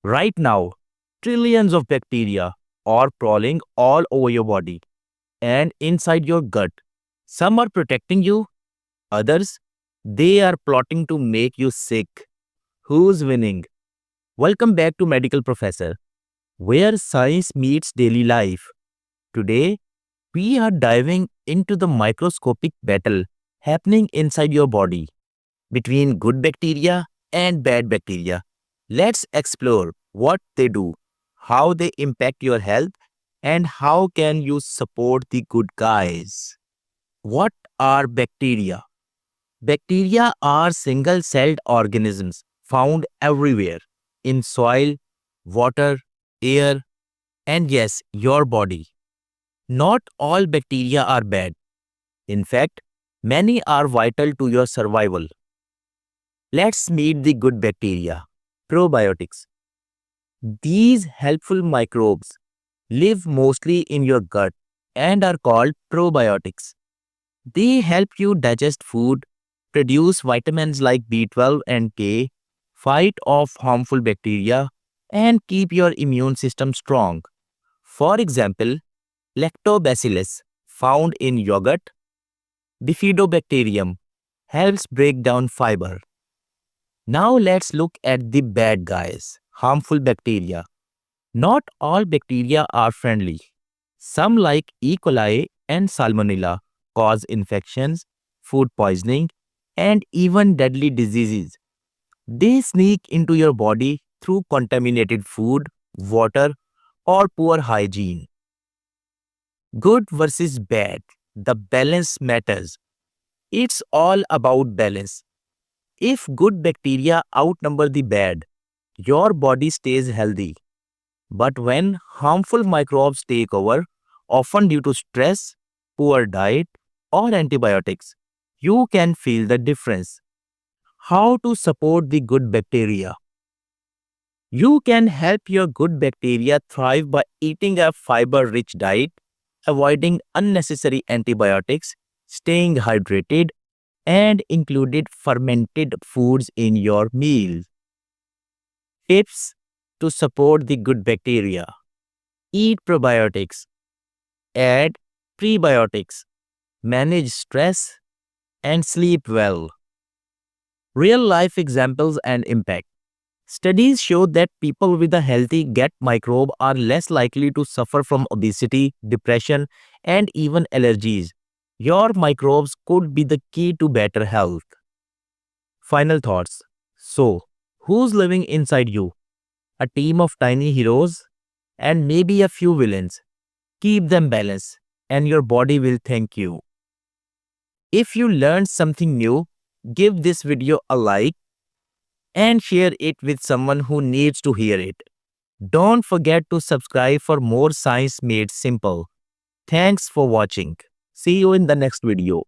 Right now, trillions of bacteria are crawling all over your body and inside your gut. Some are protecting you, others, they are plotting to make you sick. Who's winning? Welcome back to Medical Professor, where science meets daily life. Today, we are diving into the microscopic battle happening inside your body between good bacteria and bad bacteria. Let's explore what they do, how they impact your health, and how can you support the good guys. What are bacteria? Bacteria are single-celled organisms found everywhere in soil, water, air, and yes, your body. Not all bacteria are bad. In fact, many are vital to your survival. Let's meet the good bacteria. Probiotics. These helpful microbes live mostly in your gut and are called probiotics. They help you digest food, produce vitamins like B12 and K, fight off harmful bacteria, and keep your immune system strong. For example, lactobacillus, found in yogurt, bifidobacterium, helps break down fiber. Now let's look at the bad guys, harmful bacteria. Not all bacteria are friendly. Some, like E. coli and Salmonella, cause infections, food poisoning, and even deadly diseases. They sneak into your body through contaminated food, water, or poor hygiene. Good versus bad. The balance matters. It's all about balance. If good bacteria outnumber the bad, your body stays healthy. But when harmful microbes take over, often due to stress, poor diet, or antibiotics, you can feel the difference. How to support the good bacteria? You can help your good bacteria thrive by eating a fiber rich diet, avoiding unnecessary antibiotics, staying hydrated, and included fermented foods in your meals. Tips to support the good bacteria. Eat probiotics, add prebiotics, manage stress, and sleep well. Real life examples and impact. Studies show that people with a healthy gut microbe are less likely to suffer from obesity, depression, and even allergies. Your microbes could be the key to better health. Final thoughts. So, who's living inside you? A team of tiny heroes and maybe a few villains. Keep them balanced, and your body will thank you. If you learned something new, give this video a like and share it with someone who needs to hear it. Don't forget to subscribe for more science made simple. Thanks for watching. See you in the next video.